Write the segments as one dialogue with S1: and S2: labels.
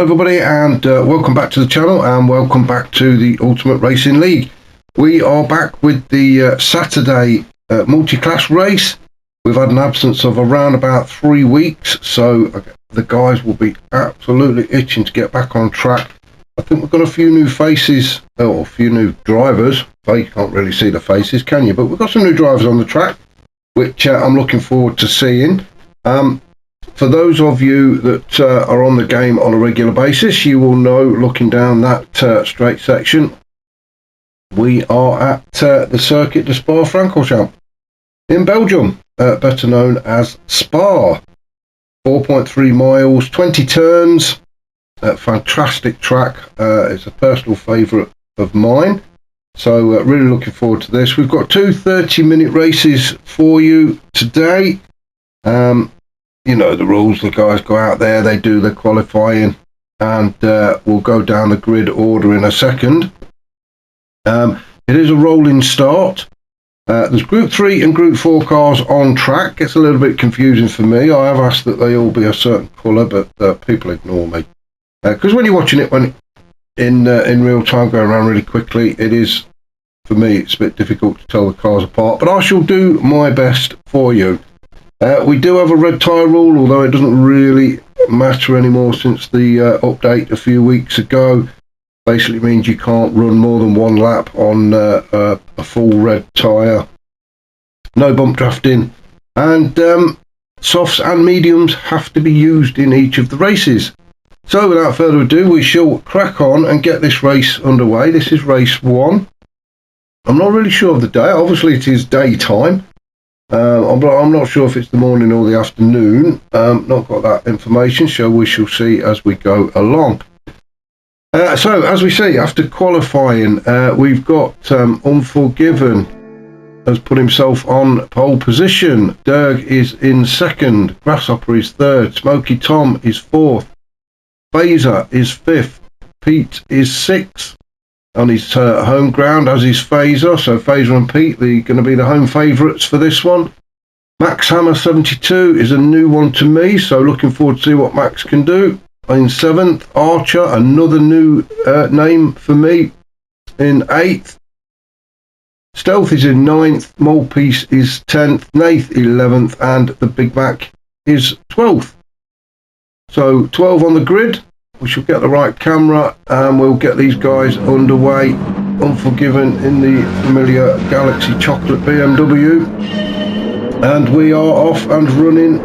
S1: Hello everybody, and welcome back to the channel, and welcome back to the Ultimate Racing League. We are back with the Saturday multi-class race. We've had an absence of around about 3 weeks, so the guys will be absolutely itching to get back on track. I think we've got a few new faces, or a few new drivers. You can't really see the faces, can you? But we've got some new drivers on the track, which I'm looking forward to seeing. For those of you that are on the game on a regular basis, you will know, looking down that straight section, we are at the Circuit de Spa-Francorchamps in Belgium, better known as Spa. 4.3 miles, 20 turns, fantastic track. It's a personal favourite of mine, so really looking forward to this. We've got two 30-minute races for you today. You know the rules. The guys go out there, they do the qualifying, and we'll go down the grid order in a second. It is a rolling start. There's Group 3 and Group 4 cars on track. It's a little bit confusing for me. I have asked that they all be a certain colour, but people ignore me. Because when you're watching it in real time, going around really quickly, it is, for me, it's a bit difficult to tell the cars apart. But I shall do my best for you. We do have a red tyre rule, although it doesn't really matter anymore since the update a few weeks ago. Basically means you can't run more than one lap on a full red tyre. No bump drafting, and softs and mediums have to be used in each of the races. So without further ado, we shall crack on and get this race underway. This is race 1. I'm not really sure of the day. Obviously it is daytime. I'm not sure if it's the morning or the afternoon. Not got that information, so we shall see as we go along. So as we see, after qualifying, we've got Unforgiven has put himself on pole position. Derg is in second. Grasshopper is third. Smoky Tom is fourth. Phaser is fifth. Pete is sixth on his home ground, as is Phaser. So Phaser and Pete, they're going to be the home favourites for this one. Max Hammer 72 is a new one to me, so looking forward to see what Max can do. In 7th, Archer, another new name for me, in 8th. Stealth is in 9th. Molepiece is 10th. Nath 11th, and the Big Mac is 12th. So 12 on the grid. We shall get the right camera and we'll get these guys underway. Unforgiven in the familiar Galaxy Chocolate BMW, and we are off and running.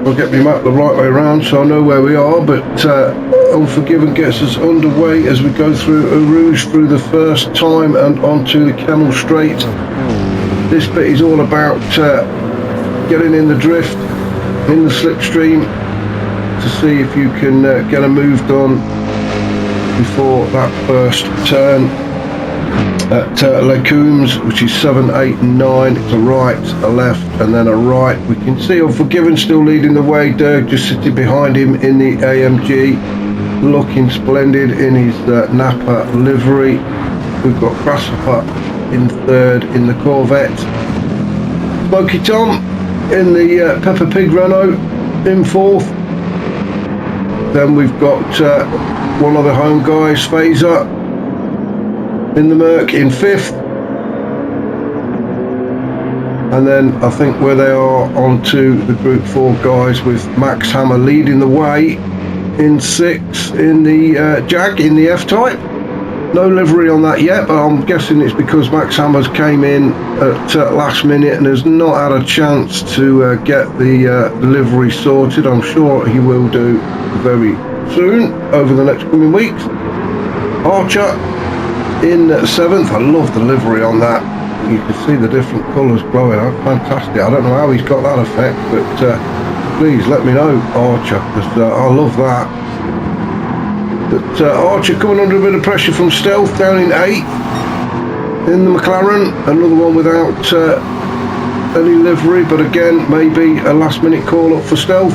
S1: I'll get my map the right way around so I know where we are, but Unforgiven gets us underway as we go through Eau Rouge through the first time and onto the Camel Straight. This bit is all about getting in the drift, in the slipstream, to see if you can get a move done before that first turn at Les Combes, which is 7, 8 and 9. It's a right, a left and then a right. We can see Unforgiven still leading the way. Derg just sitting behind him in the AMG, looking splendid in his Napa livery. We've got Grasshopper in third in the Corvette. Smoky Tom in the Peppa Pig Renault in fourth. Then we've got one of the home guys, Phaser, in the Merc in 5th. And then I think where they are onto the Group 4 guys, with Max Hammer leading the way in 6th in the Jag in the F-Type. No livery on that yet, but I'm guessing it's because Max Hammers came in at last minute and has not had a chance to get the livery sorted. I'm sure he will do very soon over the next coming weeks. Archer in 7th. I love the livery on that. You can see the different colours glowing out. Fantastic. I don't know how he's got that effect, but please let me know, Archer, because I love that. But Archer coming under a bit of pressure from Stealth down in 8th in the McLaren. Another one without any livery, but again maybe a last minute call up for Stealth.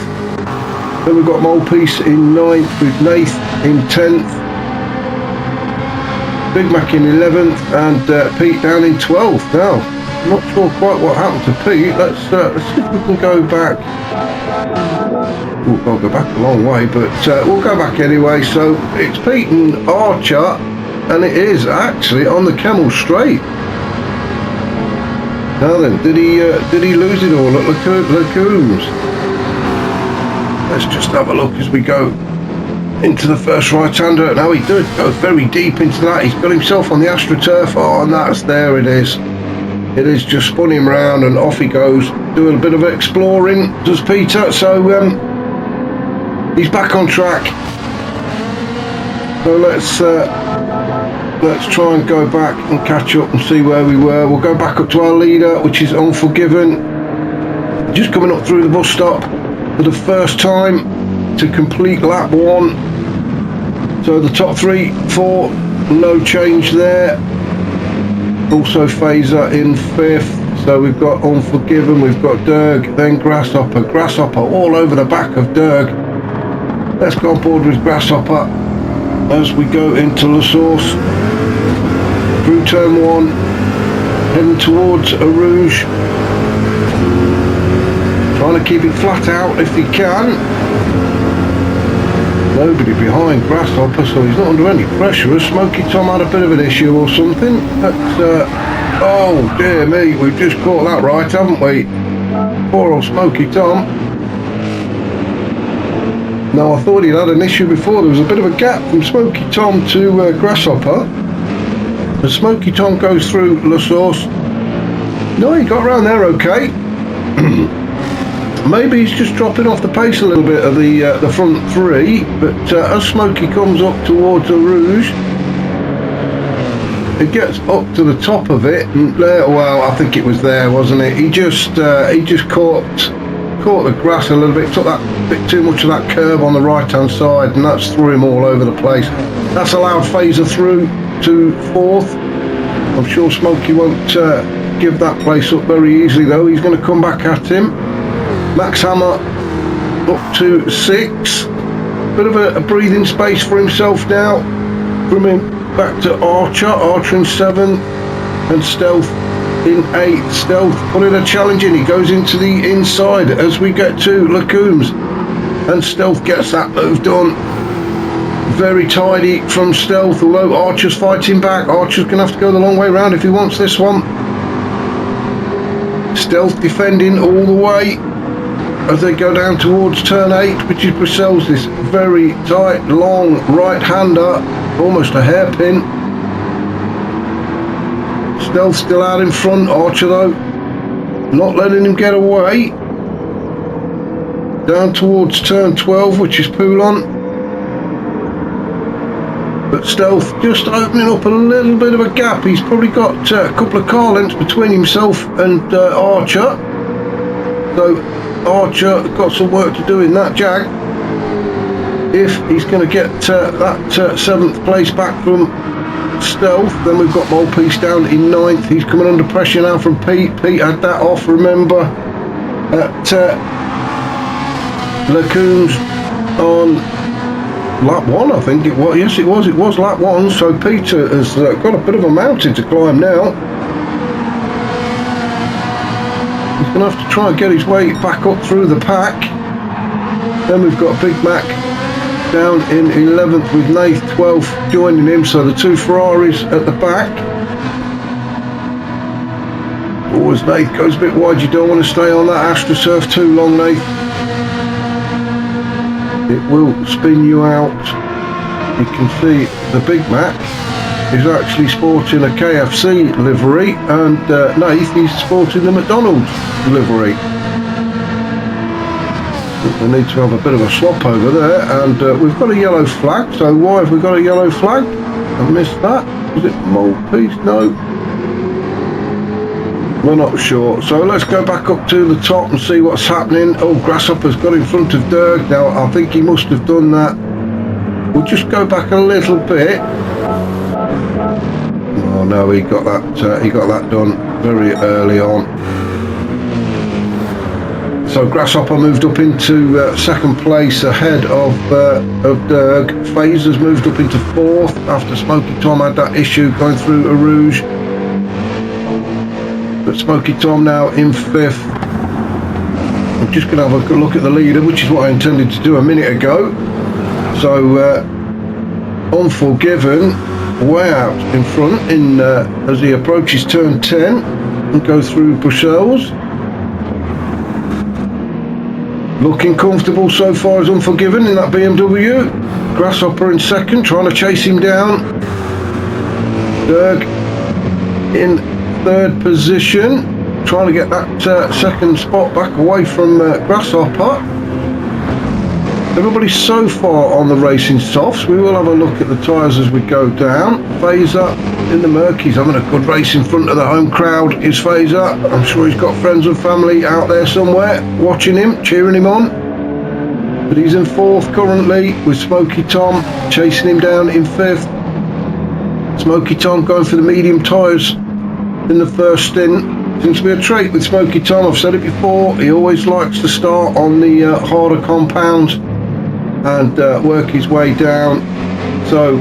S1: Then we've got Molepiece in 9th with Nath in 10th. Big Mac in 11th and Pete down in 12th. Now Not sure quite what happened to Pete. Let's see if we can go back. I'll go back a long way, but we'll go back anyway. So it's Pete and Archer, and it is actually on the Camel Straight. Now then, did he lose it all at Lacombs? Let's just have a look as we go into the first right-hander. Now he did go very deep into that. He's got himself on the AstroTurf. Oh, and that's there. It is. It is just spun him round and off he goes, doing a bit of exploring, does Peter. So he's back on track. So let's try and go back and catch up and see where we were. We'll go back up to our leader, which is Unforgiven. Just coming up through the bus stop for the first time to complete lap 1. So the top 3, 4, no change there. Also Phaser in 5th. So we've got Unforgiven, we've got Derg, then Grasshopper. Grasshopper all over the back of Derg. Let's go on board with Grasshopper as we go into La Source. Through turn 1, heading towards a Rouge. Trying to keep it flat out if he can. Nobody behind Grasshopper, so he's not under any pressure. Has Smoky Tom had a bit of an issue or something? But, oh dear me, we've just caught that right, haven't we? Poor old Smoky Tom. Now I thought he'd had an issue before. There was a bit of a gap from Smoky Tom to Grasshopper. As Smoky Tom goes through La Source. No, he got around there okay. Maybe he's just dropping off the pace a little bit of the front 3, but as Smoky comes up towards the Rouge, it gets up to the top of it, and there, well, I think it was there, wasn't it? He just caught the grass a little bit, took that bit too much of that curb on the right hand side, and that's threw him all over the place. That's allowed Phaser through to 4th. I'm sure Smoky won't give that place up very easily though. He's going to come back at him. Max Hammer up to 6. Bit of a breathing space for himself now. From him back to Archer in 7, and Stealth in 8. Stealth putting a challenge in. He goes into the inside as we get to Lacombs, and Stealth gets that move done. Very tidy from Stealth, although Archer's fighting back. Archer's going to have to go the long way round if he wants this one. Stealth defending all the way as they go down towards turn 8, which is Bristol's this very tight, long right-hander, almost a hairpin. Stealth still out in front. Archer though, not letting him get away. Down towards turn 12, which is Poulon. But Stealth just opening up a little bit of a gap. He's probably got a couple of car lengths between himself and Archer. So Archer got some work to do in that Jag. If he's going to get that 7th place back from Stealth, then we've got Molepiece down in 9th. He's coming under pressure now from Pete. Pete had that off, remember, at Lacombs on lap 1, I think it was. Yes, it was lap 1. So Peter has got a bit of a mountain to climb now. He's going to have to try and get his way back up through the pack. Then we've got Big Mac down in 11th with Nath 12th joining him, so the 2 Ferraris at the back. Oh, as Nath goes a bit wide, you don't want to stay on that AstroTurf too long, Nath. It will spin you out. You can see the Big Mac is actually sporting a KFC livery, and Nath is sporting the McDonald's livery. We need to have a bit of a swap over there, and we've got a yellow flag. So why have we got a yellow flag? I missed that. Was it Molepiece? No, we're not sure. So let's go back up to the top and see what's happening. Oh, Grasshopper's got in front of Derg. Now I think he must have done that. We'll just go back a little bit. Oh no, he got that done very early on. So Grasshopper moved up into 2nd place ahead of Derg. Phaser's moved up into 4th after Smoky Tom had that issue going through a Rouge. But Smoky Tom now in 5th. I'm just going to have a good look at the leader, which is what I intended to do a minute ago. So Unforgiven way out in front as he approaches turn 10 and goes through Bruxelles. Looking comfortable so far as Unforgiven in that BMW. Grasshopper in 2nd, trying to chase him down. Derg in 3rd position, trying to get that 2nd spot back away from Grasshopper. Everybody's so far on the racing softs. We will have a look at the tyres as we go down. Phaser in the Merc, he's having a good race in front of the home crowd, is Phaser. I'm sure he's got friends and family out there somewhere watching him, cheering him on. But he's in 4th currently, with Smoky Tom chasing him down in 5th. Smoky Tom going for the medium tyres in the first stint. Seems to be a trait with Smoky Tom, I've said it before, he always likes to start on the harder compounds and work his way down. So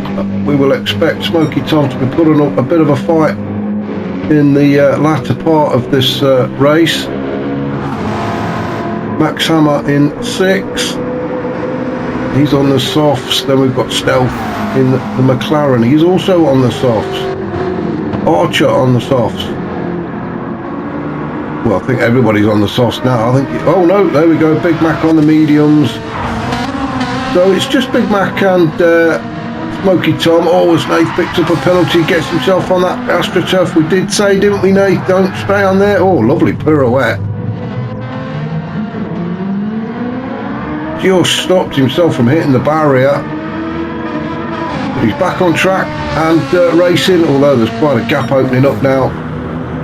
S1: we will expect Smoky Tom to be putting up a bit of a fight in the latter part of this race. Max Hammer in 6th. He's on the softs. Then we've got Stealth in the McLaren. He's also on the softs. Archer on the softs. Well, I think everybody's on the softs now. I think. Oh no, there we go. Big Mac on the mediums. So it's just Big Mac and Smoky Tom. Always Nath picks up a penalty, gets himself on that AstroTurf. We did say, didn't we, Nath? Don't stay on there. Oh, lovely pirouette. Just stopped himself from hitting the barrier. But he's back on track and racing, although there's quite a gap opening up now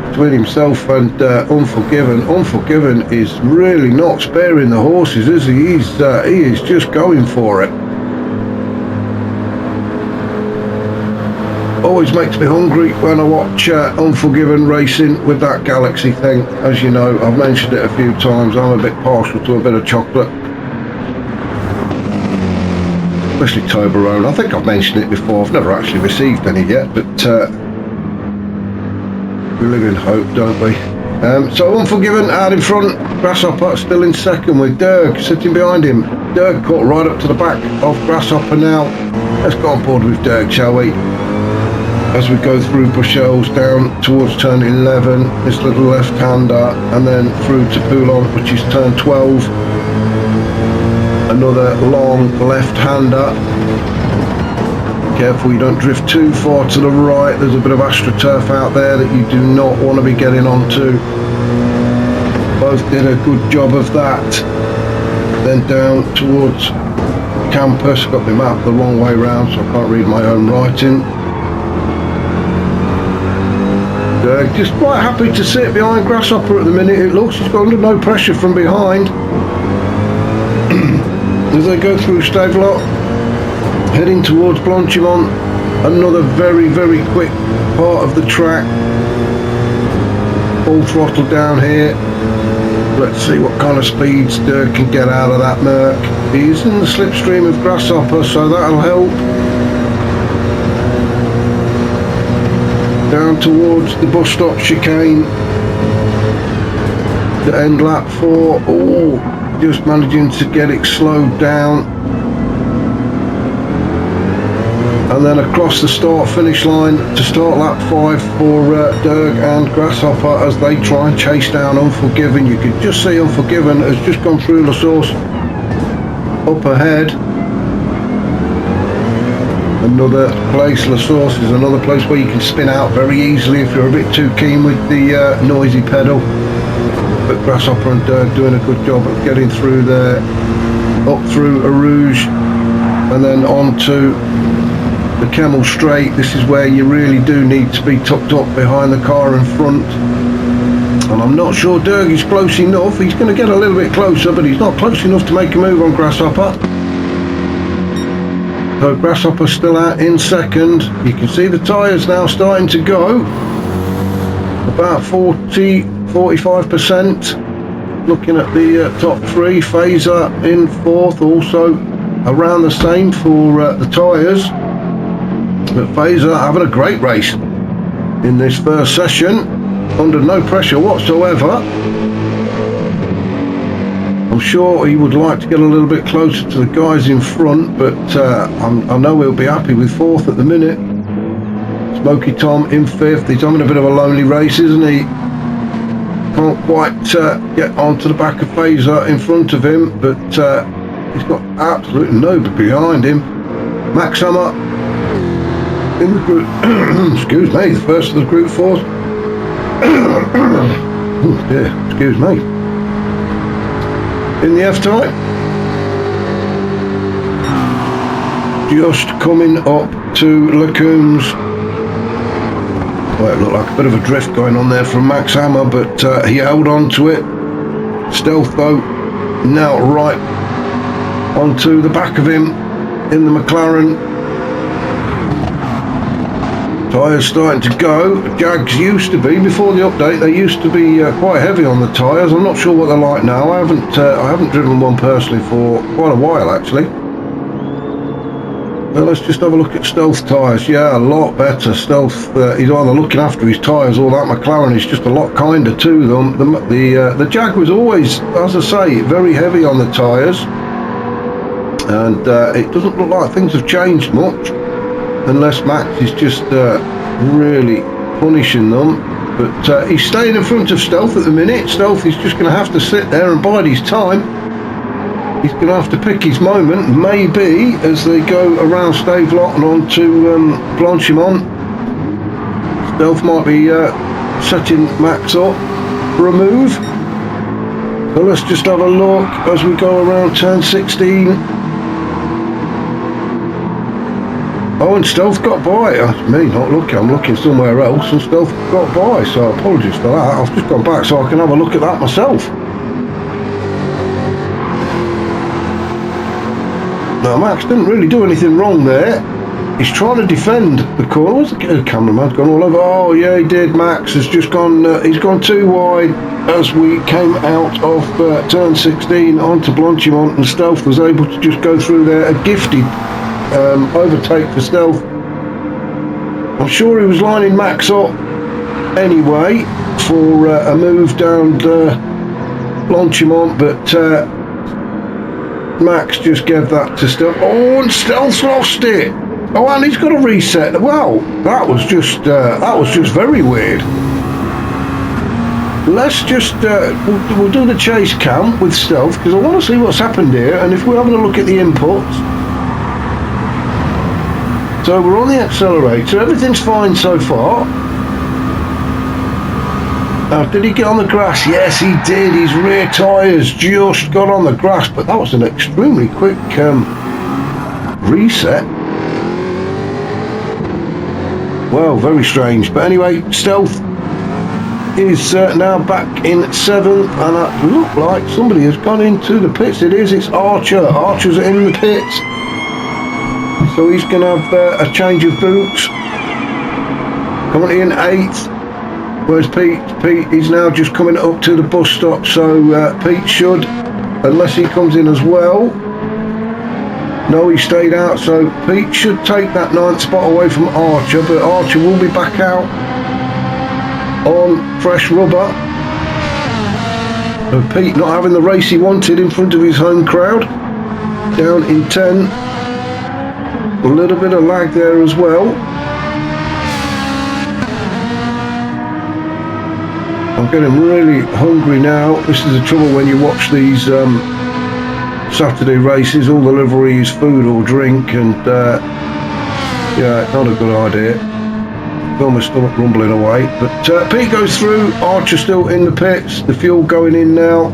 S1: between himself and Unforgiven. Unforgiven is really not sparing the horses, is he? He is just going for it. Always makes me hungry when I watch Unforgiven racing with that Galaxy thing. As you know, I've mentioned it a few times, I'm a bit partial to a bit of chocolate. Especially Toblerone. I think I've mentioned it before. I've never actually received any yet, but we live in hope, don't we? So Unforgiven out in front. Grasshopper still in 2nd with Derg sitting behind him. Derg caught right up to the back of Grasshopper now. Let's go on board with Derg, shall we? As we go through Bruxelles down towards turn 11, this little left-hander, and then through to Poulon, which is turn 12. Another long left-hander. Careful you don't drift too far to the right. There's a bit of AstroTurf out there that you do not want to be getting onto. Both did a good job of that. Then down towards campus. Got my map the wrong way round, so I can't read my own writing. Just quite happy to sit behind Grasshopper at the minute. It looks he's got under no pressure from behind. As they go through Stavelot, heading towards Blanchimont, another very, very quick part of the track. Full throttle down here. Let's see what kind of speeds Dirk can get out of that Merc. He's in the slipstream of Grasshopper, so that'll help. Down towards the bus stop chicane. The end lap 4. Oh, just managing to get it slowed down. And then across the start finish line to start lap 5 for Derg and Grasshopper as they try and chase down Unforgiven. You can just see Unforgiven has just gone through La Source up ahead. Another place, La Source is another place where you can spin out very easily if you're a bit too keen with the noisy pedal. But Grasshopper and Derg doing a good job of getting through there, up through Arouge and then on to the Camel Straight. This is where you really do need to be tucked up behind the car in front. And I'm not sure Derg is close enough. He's going to get a little bit closer, but he's not close enough to make a move on Grasshopper. So Grasshopper still out in 2nd. You can see the tyres now starting to go. About 40-45%. Looking at the top 3. Phaser in 4th, also around the same for the tyres. But Phaser having a great race in this first session. under no pressure whatsoever. I'm sure he would like to get a little bit closer to the guys in front, but I know he'll be happy with 4th at the minute. Smoky Tom in 5th. He's having a bit of a lonely race, isn't he? Can't quite get onto the back of Phaser in front of him, but he's got absolutely nobody behind him. Max Hammer in the group, excuse me, the first of the group 4s. Oh dear, excuse me. In the F-type. Just coming up to Lacoons. Well, it looked like a bit of a drift going on there from Max Hammer, but he held on to it. Stealth though, now right onto the back of him in the McLaren. Tyres starting to go. Jags used to be, before the update, they used to be quite heavy on the tyres. I'm not sure what they're like now. I haven't driven one personally for quite a while actually. Well, let's just have a look at Stealth tyres. Yeah, a lot better. Stealth, he's either looking after his tyres or that McLaren is just a lot kinder to them. The Jag was always, as I say, very heavy on the tyres, and it doesn't look like things have changed much, unless Max is just really punishing them. But he's staying in front of Stealth at the minute. Stealth is just going to have to sit there and bide his time. He's going to have to pick his moment, maybe, as they go around Stavelot and on to Blanchimont. Stealth might be setting Max up for a move. So let's just have a look as we go around turn 16. Oh, and Stealth got by. That's me not looking. I'm looking somewhere else, and Stealth got by. So apologies for that. I've just gone back so I can have a look at that myself. Now Max didn't really do anything wrong there. He's trying to defend the corner. What's the cameraman's gone all over? Oh yeah, he did. Max has just gone. He's gone too wide as we came out of turn 16 onto Blanchimont, and Stealth was able to just go through there. A gifted overtake for Stealth. I'm sure he was lining Max up anyway for a move down Blanchimont, but Max just gave that to Stealth. Oh, and Stealth's lost it. Oh, and he's got to reset. Well, that was just very weird. Let's just we'll do the chase cam with Stealth, because I want to see what's happened here. And if we're having a look at the inputs, so we're on the accelerator. Everything's fine so far. Now, did he get on the grass? Yes, he did. His rear tyres just got on the grass, but that was an extremely quick reset. Well, very strange. But anyway, Stealth is now back in 7th, and it looked like somebody has gone into the pits. It is. It's Archer. Archer's in the pits, so he's going to have a change of boots. Currently in 8th. Where's Pete? Pete is now just coming up to the bus stop, so Pete should, unless he comes in as well. No, he stayed out, so Pete should take that 9th spot away from Archer, but Archer will be back out on fresh rubber. So Pete not having the race he wanted in front of his home crowd. Down in 10. A little bit of lag there as well. I'm getting really hungry now. This is the trouble when you watch these Saturday races. All the livery is food or drink, and yeah, not a good idea. Feel my stomach rumbling away. But Pete goes through. Archer still in the pits. The fuel going in now.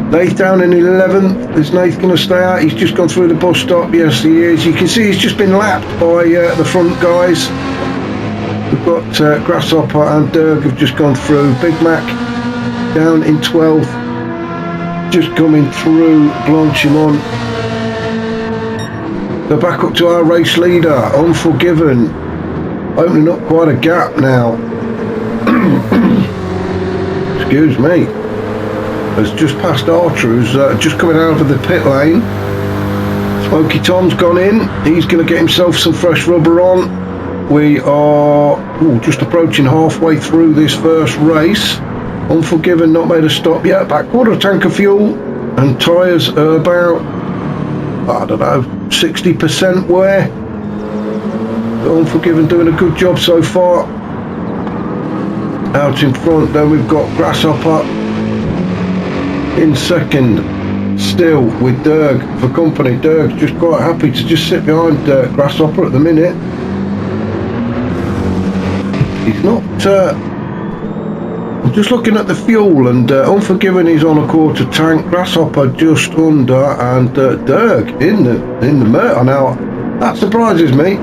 S1: Nath down in 11th. Is Nath going to stay out? He's just gone through the bus stop. Yes, he is. You can see he's just been lapped by the front guys. We've got Grasshopper and Dirk have just gone through. Big Mac down in 12th, just coming through Blanchimont. They're back up to our race leader, Unforgiven, opening up quite a gap now. Excuse me. Has just passed Archer, who's just coming out of the pit lane. Smoky Tom's gone in. He's going to get himself some fresh rubber on. We are just approaching halfway through this first race. Unforgiven not made a stop yet. About quarter tank of fuel, and tyres are about, I don't know, 60% wear. Unforgiven doing a good job so far. Out in front, then we've got Grasshopper in second, still with Derg for company. Derg's just quite happy to just sit behind Grasshopper at the minute. He's not. I'm just looking at the fuel, and Unforgiven is on a quarter tank, Grasshopper just under, and Derg in the murder. Now that surprises me.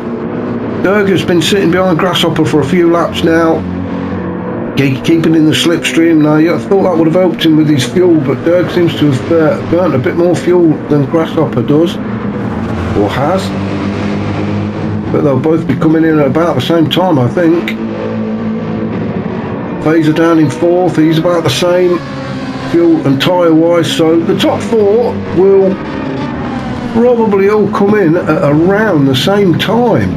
S1: Derg has been sitting behind Grasshopper for a few laps now, keeping in the slipstream. Now, I thought that would have helped him with his fuel, but Derg seems to have burnt a bit more fuel than Grasshopper does, or has. But they'll both be coming in at about the same time, I think. Phaser down in fourth, he's about the same fuel and tyre wise, so the top four will probably all come in at around the same time.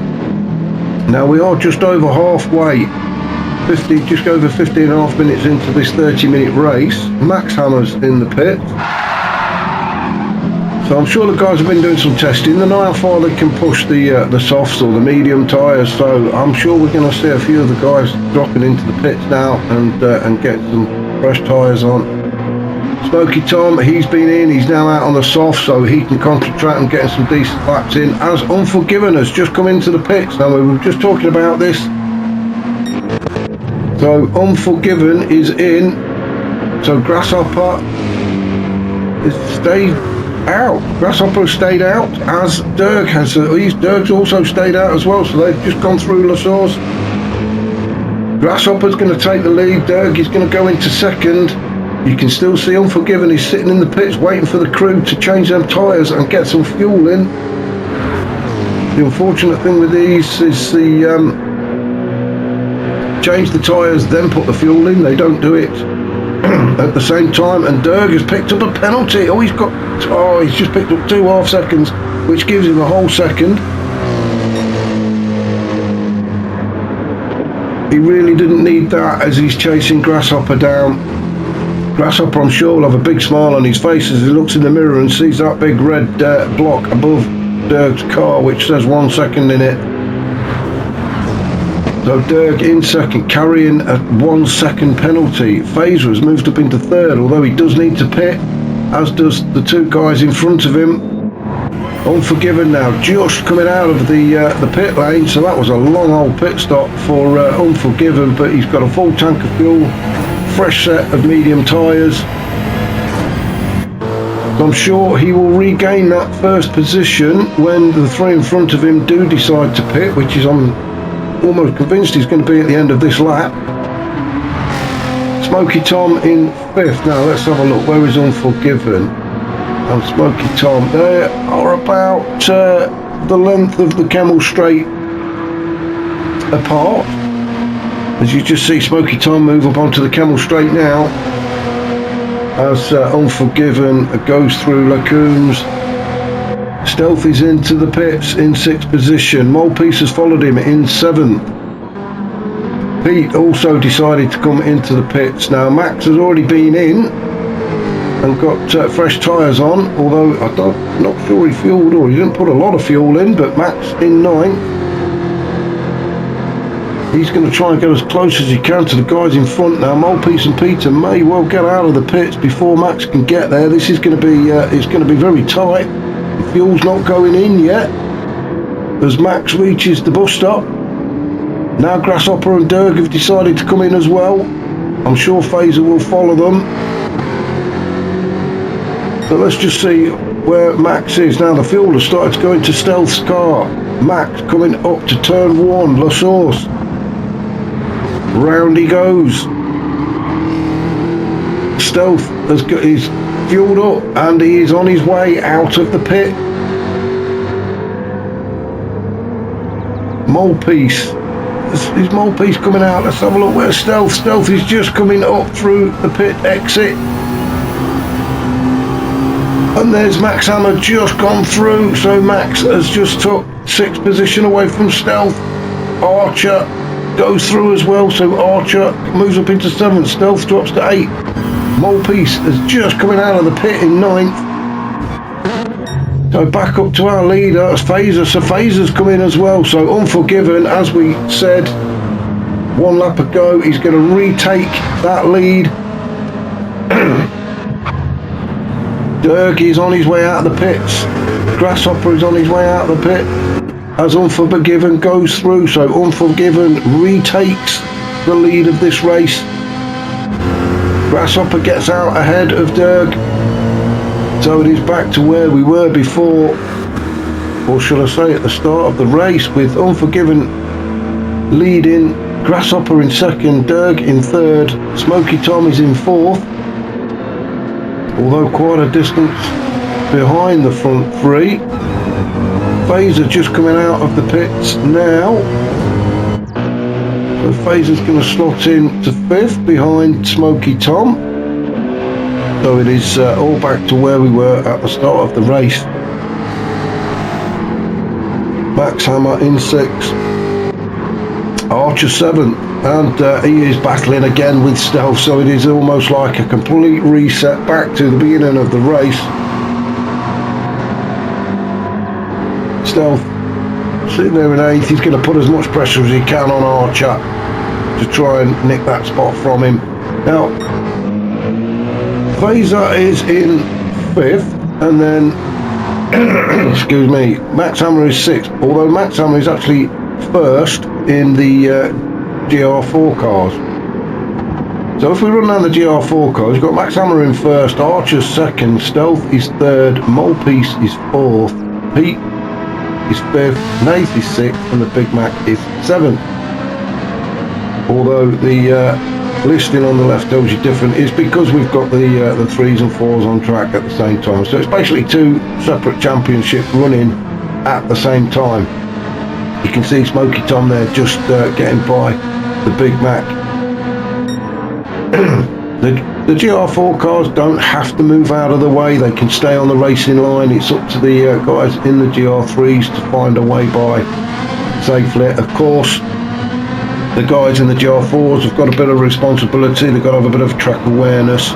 S1: Now we are just over halfway, just over 15 and a half minutes into this 30-minute race. Max Hammer's in the pit, so I'm sure the guys have been doing some testing. They know how far they can push the softs or the medium tyres, so I'm sure we're going to see a few of the guys dropping into the pits now and get some fresh tyres on. Smoky Tom, he's been in, he's now out on the soft, so he can concentrate on getting some decent laps in, as Unforgiven has just come into the pits. Now, we were just talking about this. So Unforgiven is in, so Grasshopper is stayed out. Grasshopper has stayed out, as Derg has. Derg's also stayed out as well, so they've just gone through La Source. Grasshopper's going to take the lead, Derg is going to go into second. You can still see Unforgiven is sitting in the pits waiting for the crew to change them tyres and get some fuel in. The unfortunate thing with these is change the tyres, then put the fuel in. They don't do it at the same time, and Derg has picked up a penalty. He's just picked up 2.5 seconds, which gives him a whole second. He really didn't need that as he's chasing Grasshopper down. Grasshopper, I'm sure, will have a big smile on his face as he looks in the mirror and sees that big red block above Derg's car, which says 1 second in it. So Derg in second, carrying a 1 second penalty. Phaser has moved up into third, although he does need to pit, as does the two guys in front of him. Unforgiven now just coming out of the pit lane, so that was a long old pit stop for Unforgiven, but he's got a full tank of fuel, fresh set of medium tyres. I'm sure he will regain that first position when the three in front of him do decide to pit, which is, I'm almost convinced he's going to be at the end of this lap. Smoky Tom in fifth. Now let's have a look, where is Unforgiven and Smoky Tom? They are about the length of the Camel Straight apart. As you just see Smoky Tom move up onto the Camel Straight now, as Unforgiven goes through Lacoons. Stealth is into the pits in sixth position. Molepiece has followed him in seventh. Pete also decided to come into the pits. Now Max has already been in and got fresh tyres on, although I'm not sure he fueled, or he didn't put a lot of fuel in, but Max in ninth. He's going to try and get as close as he can to the guys in front now. Molepiece and Peter may well get out of the pits before Max can get there. This is going to be it's going to be very tight. The fuel's not going in yet as Max reaches the bus stop. Now Grasshopper and Derg have decided to come in as well. I'm sure Phaser will follow them. So let's just see where Max is. Now the fuel has started to go into Stealth's car. Max coming up to turn one, La Source. Round he goes. Stealth has got his fueled up and he is on his way out of the pit. Molepiece. Is Molepiece coming out? Let's have a look where Stealth. Stealth is just coming up through the pit exit. And there's Max Hammer just gone through. So Max has just took sixth position away from Stealth. Archer goes through as well, so Archer moves up into 7th, Stealth drops to 8th, Molepiece is just coming out of the pit in 9th, so back up to our leader, Phaser, so Phaser's come in as well, so Unforgiven, as we said, 1 lap ago, he's going to retake that lead. Derg is on his way out of the pits, Grasshopper is on his way out of the pit, as Unforgiven goes through, so Unforgiven retakes the lead of this race. Grasshopper gets out ahead of Derg, so it is back to where we were before, or should I say at the start of the race, with Unforgiven leading, Grasshopper in 2nd, Derg in 3rd, Smoky Tom is in 4th, although quite a distance behind the front 3. Phaser just coming out of the pits now, so Phaser's going to slot in to 5th behind Smoky Tom, so it is all back to where we were at the start of the race. Max Hammer in 6th, Archer 7th, and he is battling again with Stealth, so it is almost like a complete reset back to the beginning of the race. Stealth sitting there in 8th, he's going to put as much pressure as he can on Archer to try and nick that spot from him. Now, Phaser is in 5th, and then, excuse me, Max Hammer is 6th, although Max Hammer is actually 1st in the GR4 cars. So if we run down the GR4 cars, you've got Max Hammer in 1st, Archer's 2nd, Stealth is 3rd, Molepiece is 4th, Pete is 5th, Nath is 6th, and the Big Mac is 7th. Although the listing on the left tells you different, is because we've got the 3s and 4s on track at the same time. So it's basically 2 separate championships running at the same time. You can see Smoky Tom there just getting by the Big Mac. The GR4 cars don't have to move out of the way, they can stay on the racing line. It's up to the guys in the GR3s to find a way by safely. Of course, the guys in the GR4s have got a bit of responsibility, they've got to have a bit of track awareness,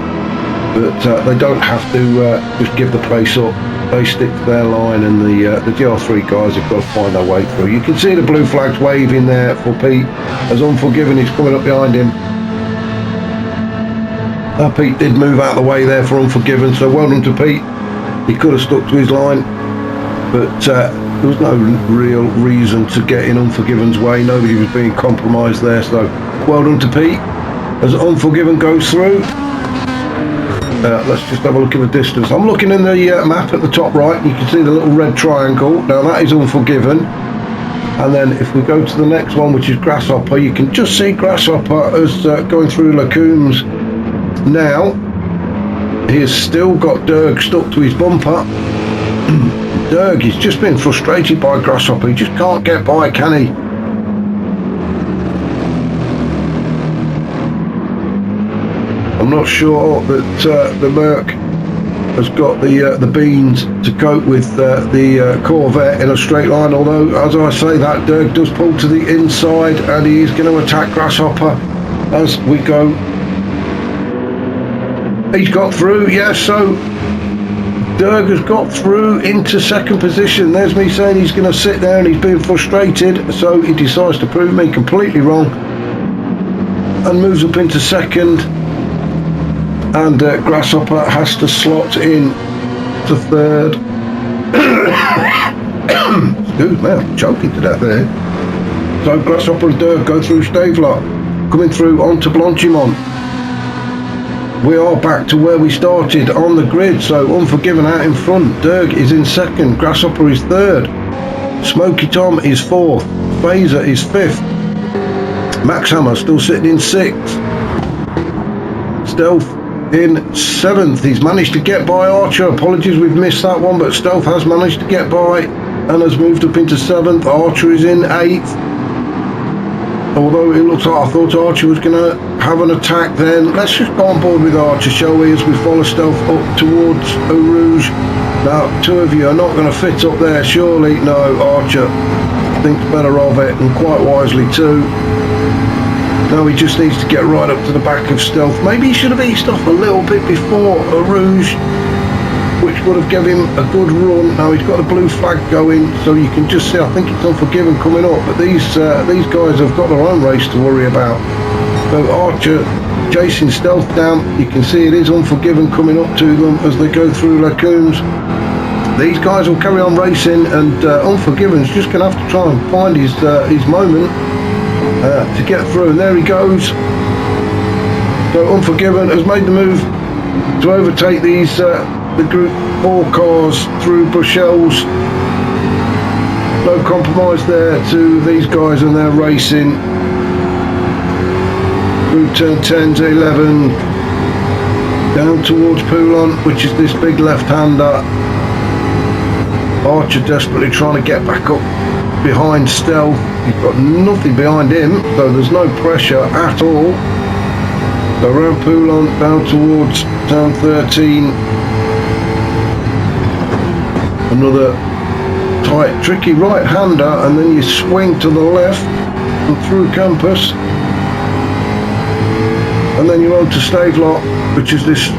S1: but they don't have to just give the place up. They stick to their line, and the GR3 guys have got to find their way through. You can see the blue flags waving there for Pete as Unforgiven is coming up behind him. Pete did move out of the way there for Unforgiven, so well done to Pete. He could have stuck to his line, but there was no real reason to get in Unforgiven's way. Nobody was being compromised there, so well done to Pete as Unforgiven goes through. Let's just have a look at the distance. I'm looking in the map at the top right, and you can see the little red triangle. Now that is Unforgiven, and then if we go to the next one, which is Grasshopper, you can just see Grasshopper as going through Lacombs. Now he has still got Derg stuck to his bumper. Derg is just being frustrated by Grasshopper. He just can't get by, can he? I'm not sure that the Merc has got the beans to cope with the Corvette in a straight line, although as I say, that Derg does pull to the inside, and he is going to attack Grasshopper as we go. He's got through, yes, so Derg has got through into 2nd position. There's me saying he's going to sit there and he's being frustrated, so he decides to prove me completely wrong and moves up into 2nd, and Grasshopper has to slot in to 3rd. Excuse me, I'm choking to death there. So Grasshopper and Derg go through Stavelot, coming through onto Blanchimont. We are back to where we started on the grid, so Unforgiven out in front, Derg is in 2nd, Grasshopper is 3rd, Smoky Tom is 4th, Phaser is 5th, Max Hammer still sitting in 6th, Stealth in 7th. He's managed to get by Archer. Apologies, we've missed that one, but Stealth has managed to get by and has moved up into 7th. Archer is in 8th. Although it looks like I thought Archer was going to have an attack then. Let's just go on board with Archer, shall we, as we follow Stealth up towards Eau Rouge. Now, 2 of you are not going to fit up there, surely. No, Archer thinks better of it, and quite wisely too. Now he just needs to get right up to the back of Stealth. Maybe he should have eased off a little bit before Rouge, which would have given him a good run. Now he's got a blue flag going, so you can just see, I think it's Unforgiven coming up, but these guys have got their own race to worry about. So Archer chasing Stealth down. You can see it is Unforgiven coming up to them as they go through lagoons. These guys will carry on racing, and Unforgiven's just going to have to try and find his moment to get through, and there he goes. So Unforgiven has made the move to overtake these the Group 4 cars through Bruxelles. No compromise there to these guys, and they're racing through turn 10 to 11 down towards Poulon, which is this big left-hander. Archer desperately trying to get back up behind Stealth. He's got nothing behind him, so there's no pressure at all. So around Poulon down towards turn 13. Another tight, tricky right-hander, and then you swing to the left and through Campus, and then you're on to Stavelot, which is this.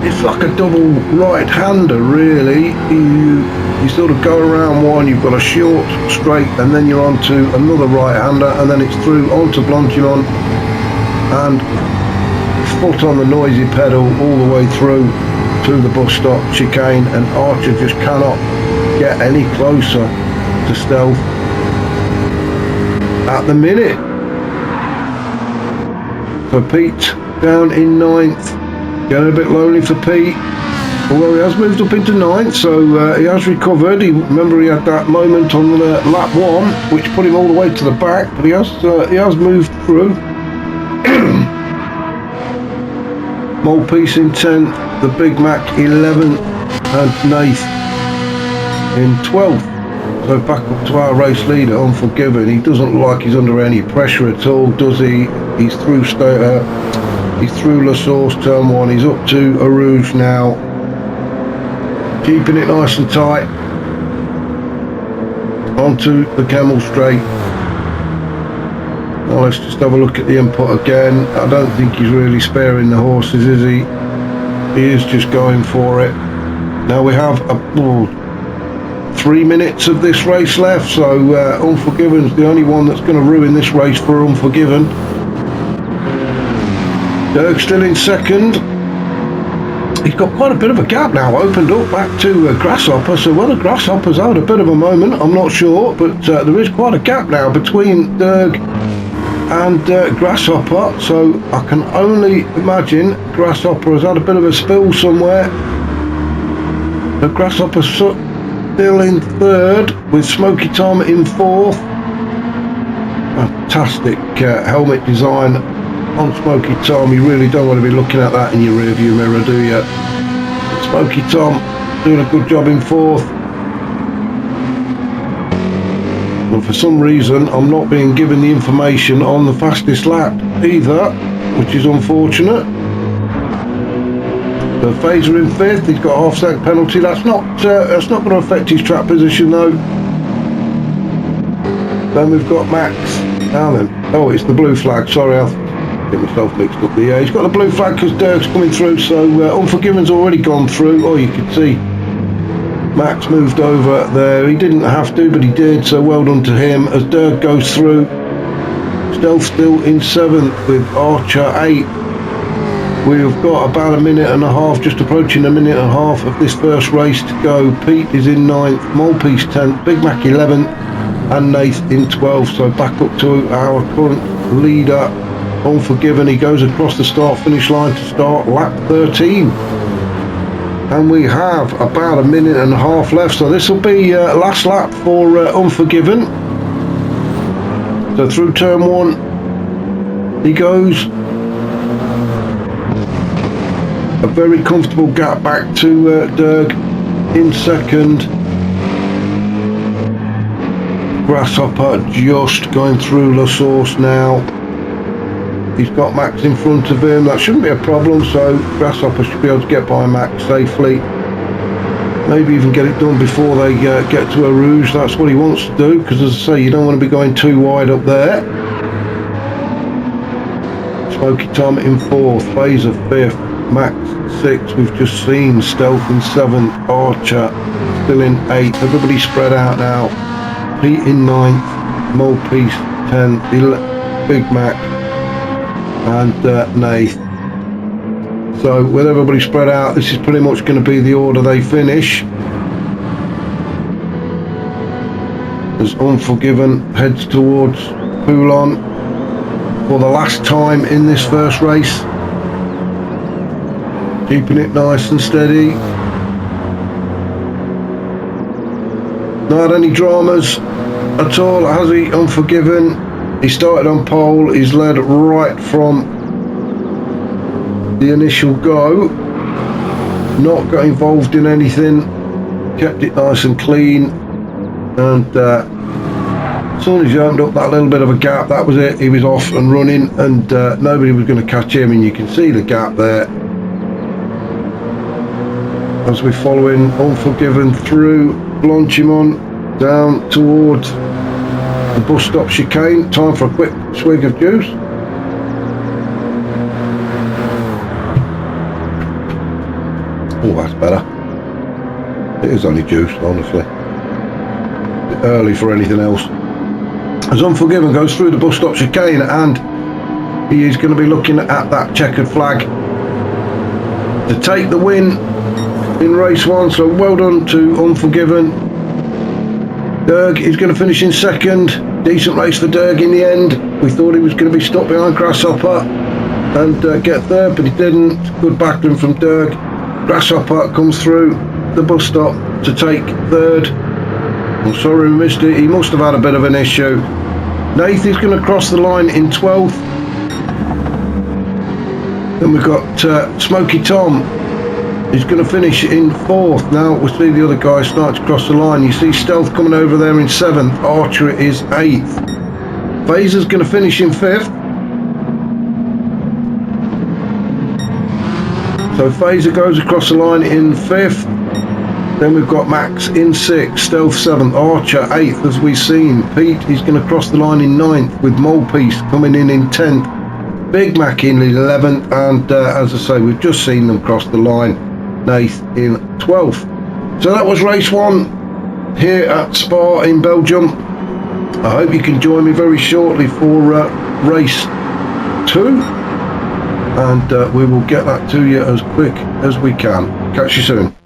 S1: It's like a double right-hander, really. You sort of go around one, you've got a short straight, and then you're on to another right-hander, and then it's through onto Blanchimont, and foot on the noisy pedal all the way through to the bus stop chicane, and Archer just cannot get any closer to Stealth at the minute. So Pete down in 9th, getting a bit lonely for Pete, although he has moved up into 9th, so he has recovered. Remember he had that moment on lap 1 which put him all the way to the back, but he has moved through. Malpiece in 10th, the Big Mac 11th, and Nath in 12th. So back up to our race leader, Unforgiven. He doesn't look like he's under any pressure at all, does he? He's through La Source turn 1. He's up to Rouge now, keeping it nice and tight onto the Camel Straight. Now let's just have a look at the input again. I don't think he's really sparing the horses, is he? He is just going for it. Now we have 3 minutes of this race left, so Unforgiven's the only one that's going to ruin this race for Unforgiven. Dirk still in 2nd. He's got quite a bit of a gap now opened up back to Grasshopper, so whether Grasshopper's had a bit of a moment, I'm not sure, but there is quite a gap now between Dirk and Grasshopper, so I can only imagine Grasshopper has had a bit of a spill somewhere. The Grasshopper's still in 3rd with Smoky Tom in 4th. Fantastic helmet design on Smoky Tom. You really don't want to be looking at that in your rear view mirror, do you? Smoky Tom doing a good job in 4th. And for some reason I'm not being given the information on the fastest lap either, which is unfortunate. So Phaser in 5th, he's got a half-sec penalty. That's not going to affect his track position though. Then we've got Max down then. Oh, it's the blue flag, sorry, I'll get myself mixed up there. He's got the blue flag because Dirk's coming through, so Unforgiven's already gone through. Oh, you can see Max moved over there. He didn't have to, but he did, so well done to him as Dirk goes through. Stealth still in 7th with Archer 8. We've got about a minute and a half, just approaching a minute and a half of this first race to go. Pete is in 9th, Malpiece 10th, Big Mac 11th, and Nath in 12th. So back up to our current leader, Unforgiven. He goes across the start-finish line to start lap 13. And we have about a minute and a half left, so this will be last lap for Unforgiven. So through turn 1 he goes. A very comfortable gap back to Dirk in 2nd. Grasshopper just going through La Source now. He's got Max in front of him. That shouldn't be a problem, so Grasshopper should be able to get by Max safely. maybe even get it done before they get to a rouge. That's what he wants to do, because as I say, you don't want to be going too wide up there. Smoky Tom in 4th, Phaser 5th, Max 6th, we've just seen, Stealth in 7th, Archer still in 8th, everybody spread out now. Pete in 9th, Molepiece 10th, Big Mac and Nath. So with everybody spread out, this is pretty much going to be the order they finish. As Unforgiven heads towards Poulon for the last time in this first race. Keeping it nice and steady. Not any dramas at all, has he? Unforgiven. He started on pole, he's led right from the initial go. Not got involved in anything. Kept it nice and clean. And as soon as he opened up that little bit of a gap, that was it. He was off and running, and nobody was going to catch him, and you can see the gap there. As we're following Unforgiven through Blanchimont down towards the bus stop chicane. Time for a quick swig of juice. Oh, that's better. It is only juice, honestly. Early for anything else. As Unforgiven goes through the bus stop chicane, and he is going to be looking at that checkered flag to take the win in race 1. So well done to Unforgiven. Derg is going to finish in 2nd. Decent race for Derg in the end. We thought he was going to be stuck behind Grasshopper and get 3rd, but he didn't. Good backroom from Derg. Grasshopper comes through the bus stop to take 3rd. I'm sorry we missed it. He must have had a bit of an issue. Nath is going to cross the line in 12th. Then we've got Smoky Tom. He's going to finish in 4th. Now we'll see the other guys start to cross the line. You see Stealth coming over there in 7th. Archer is 8th. Phaser's going to finish in 5th. So Phaser goes across the line in 5th. Then we've got Max in 6th, Stealth 7th, Archer 8th as we've seen. Pete is going to cross the line in 9th with Molepiece coming in 10th. Big Mac in 11th, and as I say, we've just seen them cross the line. Nath in 12th. So that was race 1 here at Spa in Belgium. I hope you can join me very shortly for race 2. And we will get that to you as quick as we can. Catch you soon.